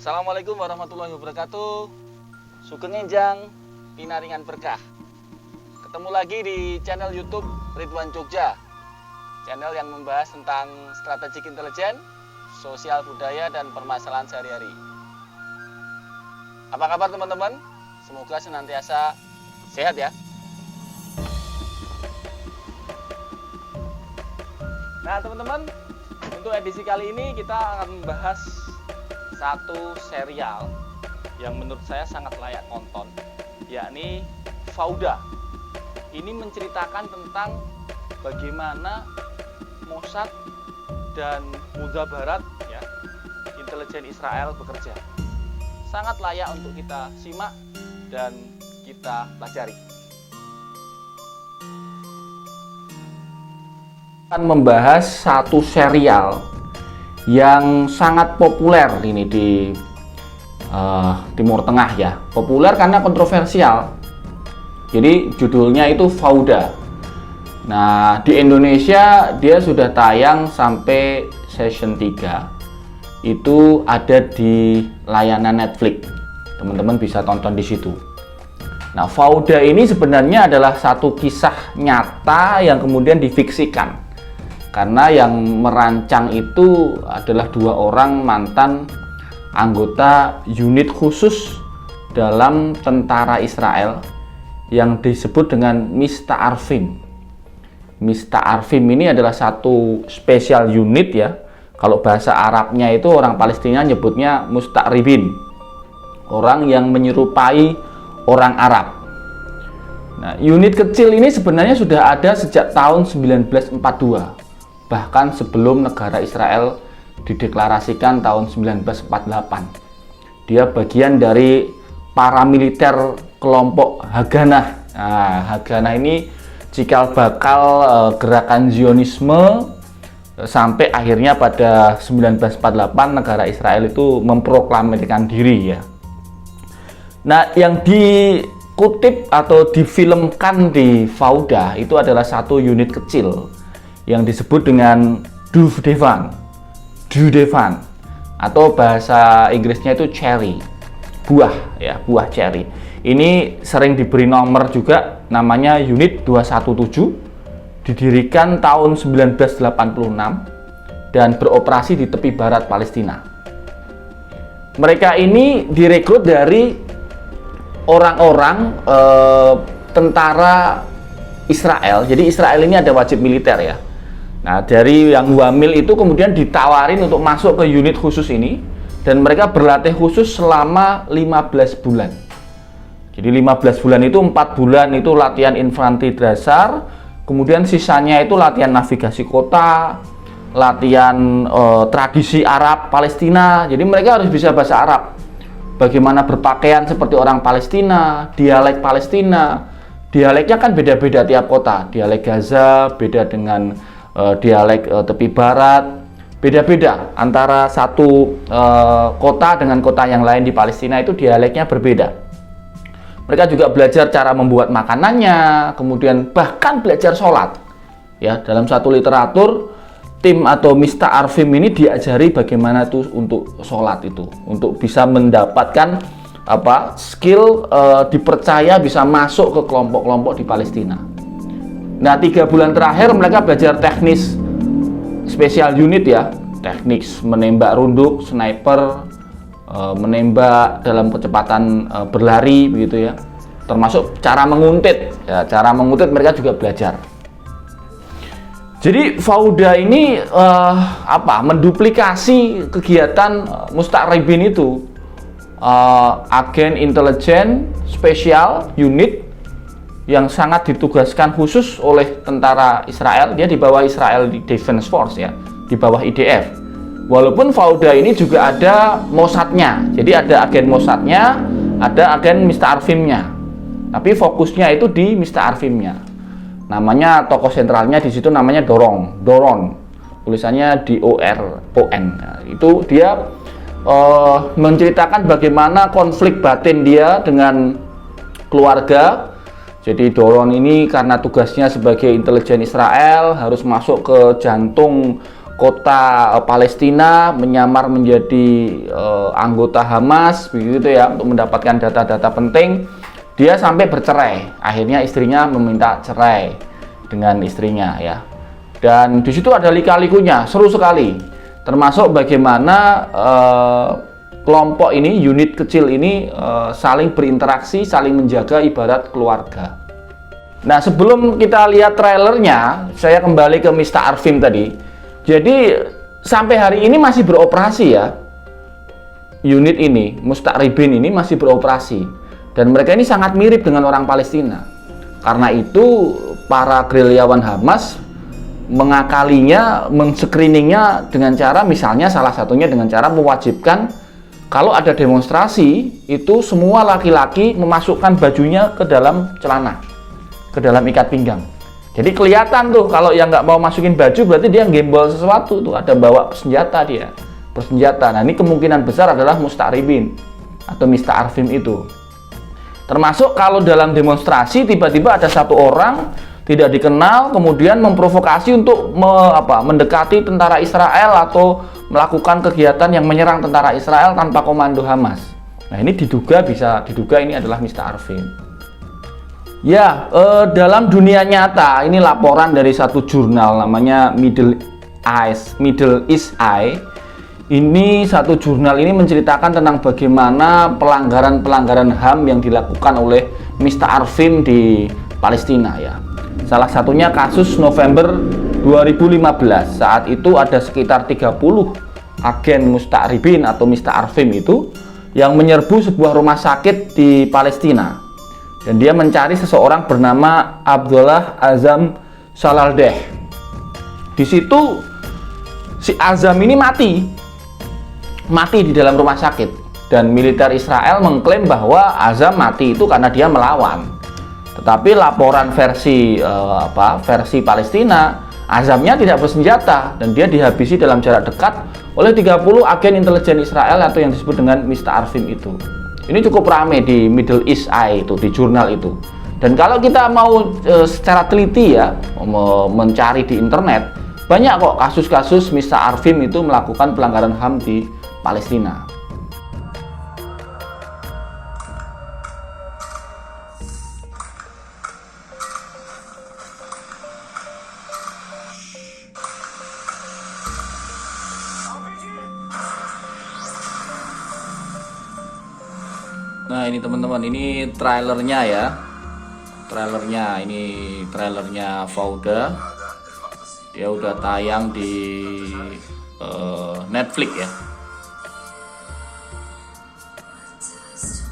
Assalamualaikum warahmatullahi wabarakatuh. Sugeng Enjang, pinaringan berkah. Ketemu lagi di channel YouTube Ridwan Jogja. Channel yang membahas tentang strategik intelijen, sosial budaya, dan permasalahan sehari-hari. Apa kabar teman-teman? Semoga senantiasa sehat ya. Nah teman-teman, untuk edisi kali ini kita akan membahas satu serial yang menurut saya sangat layak nonton, yakni Fauda. Ini menceritakan tentang bagaimana Mossad dan Mukhabarat, ya, intelijen Israel bekerja. Sangat layak untuk kita simak dan kita pelajari. Akan membahas satu serial yang sangat populer ini di Timur Tengah ya. Populer karena kontroversial. Jadi judulnya itu Fauda. Nah, di Indonesia dia sudah tayang sampai season 3. Itu ada di layanan Netflix. Teman-teman bisa tonton di situ. Nah, Fauda ini sebenarnya adalah satu kisah nyata yang kemudian difiksikan. Karena yang merancang itu adalah 2 orang mantan anggota unit khusus dalam tentara Israel yang disebut dengan Mista'arvim. Mista'arvim ini adalah satu special unit ya. Kalau bahasa Arabnya itu orang Palestina nyebutnya Musta'ribin, orang yang menyerupai orang Arab. Nah, unit kecil ini sebenarnya sudah ada sejak tahun 1942. Bahkan sebelum negara Israel dideklarasikan tahun 1948. Dia bagian dari paramiliter kelompok Haganah. Nah, Haganah ini cikal bakal gerakan Zionisme sampai akhirnya pada 1948 negara Israel itu memproklamirkan diri ya. Nah, yang dikutip atau difilmkan di Fauda itu adalah satu unit kecil yang disebut dengan Dudevan atau bahasa Inggrisnya itu cherry, buah ya, buah cherry. Ini sering diberi nomor juga, namanya unit 217, didirikan tahun 1986 dan beroperasi di tepi barat Palestina. Mereka ini direkrut dari orang-orang tentara Israel. Jadi Israel ini ada wajib militer ya. Nah, dari yang wamil itu kemudian ditawarin untuk masuk ke unit khusus ini dan mereka berlatih khusus selama 15 bulan. Jadi 15 bulan itu 4 bulan itu latihan infanteri dasar, kemudian sisanya itu latihan navigasi kota, latihan tradisi Arab Palestina. Jadi mereka harus bisa bahasa Arab. Bagaimana berpakaian seperti orang Palestina, dialek Palestina. Dialeknya kan beda-beda tiap kota. Dialek Gaza beda dengan dialek tepi barat, beda-beda antara satu kota dengan kota yang lain di Palestina, itu dialeknya berbeda. Mereka juga belajar cara membuat makanannya, kemudian bahkan belajar sholat ya. Dalam satu literatur, tim atau Mista'arvim ini diajari bagaimana tuh untuk sholat itu, untuk bisa mendapatkan skill dipercaya bisa masuk ke kelompok-kelompok di Palestina. Nah, 3 bulan terakhir mereka belajar teknis special unit ya, teknik menembak runduk, sniper, menembak dalam kecepatan berlari begitu ya, termasuk cara menguntit ya, cara menguntit mereka juga belajar. Jadi Fauda ini menduplikasi kegiatan Musta'ribin itu, agen intelijen spesial unit yang sangat ditugaskan khusus oleh tentara Israel. Dia di bawah Israel Defense Force ya, di bawah IDF. Walaupun Fauda ini juga ada Mossadnya, jadi ada agen Mossadnya, ada agen Mista'arvimnya. Tapi fokusnya itu di Mista'arvimnya. Namanya tokoh sentralnya di situ namanya Doron, tulisannya DORON. Nah, itu dia menceritakan bagaimana konflik batin dia dengan keluarga. Jadi Doron ini karena tugasnya sebagai intelijen Israel harus masuk ke jantung kota Palestina, menyamar menjadi anggota Hamas begitu ya, untuk mendapatkan data-data penting. Dia sampai bercerai. Akhirnya istrinya meminta cerai dengan istrinya ya. Dan di situ ada lika-likunya, seru sekali. Termasuk bagaimana kelompok ini, unit kecil ini saling berinteraksi, saling menjaga ibarat keluarga. Nah, sebelum kita lihat trailernya, saya kembali ke Mr. Arfim tadi. Jadi sampai hari ini masih beroperasi ya. Unit ini, Musta'ribin ini masih beroperasi. Dan mereka ini sangat mirip dengan orang Palestina. Karena itu para gerilyawan Hamas mengakalinya, men-screeningnya dengan cara, misalnya salah satunya dengan cara mewajibkan kalau ada demonstrasi itu semua laki-laki memasukkan bajunya ke dalam celana, ke dalam ikat pinggang. Jadi kelihatan tuh kalau yang nggak mau masukin baju berarti dia gembol sesuatu tuh, ada bawa senjata dia, bersenjata. Nah, ini kemungkinan besar adalah Musta'ribin atau Mr. Arfim itu. Termasuk kalau dalam demonstrasi tiba-tiba ada satu orang tidak dikenal kemudian memprovokasi untuk mendekati tentara Israel atau melakukan kegiatan yang menyerang tentara Israel tanpa komando Hamas. Nah, ini diduga ini adalah Mr. Arfim. Ya, dalam dunia nyata ini laporan dari satu jurnal namanya Middle East Eye. Ini satu jurnal ini menceritakan tentang bagaimana pelanggaran-pelanggaran HAM yang dilakukan oleh Mr. Arfim di Palestina ya. Salah satunya kasus November 2015. Saat itu ada sekitar 30 agen Musta'ribin atau Mr. Arfim itu yang menyerbu sebuah rumah sakit di Palestina. Dan dia mencari seseorang bernama Abdullah Azam Salaldeh. Di situ si Azam ini mati di dalam rumah sakit, dan militer Israel mengklaim bahwa Azam mati itu karena dia melawan. Tetapi laporan versi Palestina, Azamnya tidak bersenjata dan dia dihabisi dalam jarak dekat oleh 30 agen intelijen Israel atau yang disebut dengan Mr. Arfim itu. Ini cukup ramai di Middle East Eye itu, di jurnal itu. Dan kalau kita mau secara teliti ya, mencari di internet, banyak kok kasus-kasus Mr. Arfim itu melakukan pelanggaran HAM di Palestina. Nah, ini teman-teman, ini trailernya ya. Ini trailernya Fauda. Dia udah tayang di Netflix ya.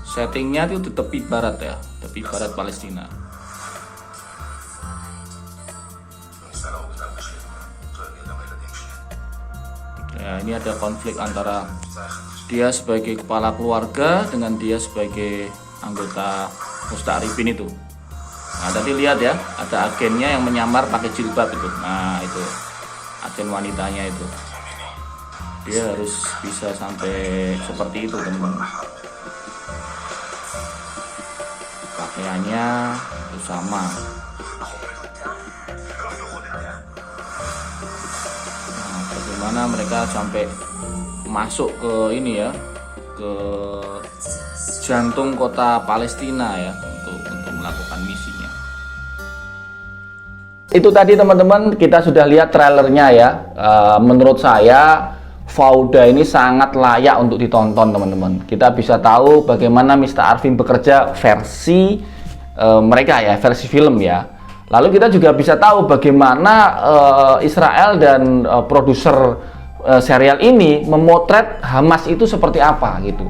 Settingnya itu di tepi barat ya, tepi barat Palestina. Ya, ini ada konflik antara dia sebagai kepala keluarga dengan dia sebagai anggota Musta'ribin itu. Nah, tadi lihat ya, ada agennya yang menyamar pakai jilbab itu. Nah, itu agen wanitanya itu. Dia harus bisa sampai seperti itu, teman-teman. Pakaiannya itu sama. Nah, bagaimana mereka sampai masuk ke ini ya, ke jantung kota Palestina ya, untuk melakukan misinya. Itu tadi teman-teman, kita sudah lihat trailernya ya. Menurut saya Fauda ini sangat layak untuk ditonton teman-teman. Kita bisa tahu bagaimana Mr. Arfim bekerja versi mereka ya, versi film ya. Lalu kita juga bisa tahu bagaimana Israel dan produser serial ini memotret Hamas itu seperti apa gitu.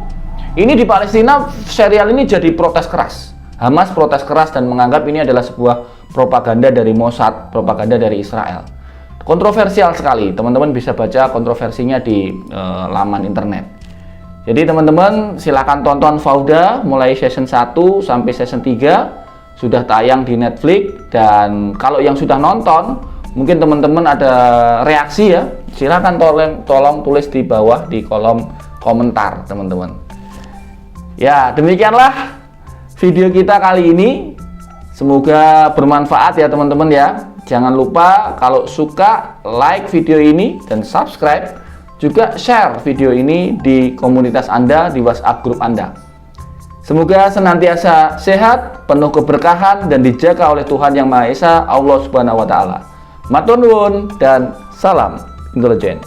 Ini di Palestina serial ini jadi protes keras. Hamas protes keras dan menganggap ini adalah sebuah propaganda dari Mossad, propaganda dari Israel. Kontroversial sekali, teman-teman bisa baca kontroversinya di laman internet. Jadi teman-teman silakan tonton Fauda mulai season 1 sampai season 3 sudah tayang di Netflix. Dan kalau yang sudah nonton, mungkin teman-teman ada reaksi ya, silakan tolong tulis di bawah di kolom komentar teman-teman. Ya, demikianlah video kita kali ini. Semoga bermanfaat ya teman-teman ya. jangan lupa kalau suka like video ini dan subscribe, juga share video ini di komunitas Anda, di WhatsApp grup Anda. Semoga senantiasa sehat, penuh keberkahan, dan dijaga oleh Tuhan Yang Maha Esa, Allah Subhanahu wa Ta'ala. Matur nuwun dan salam intelijen.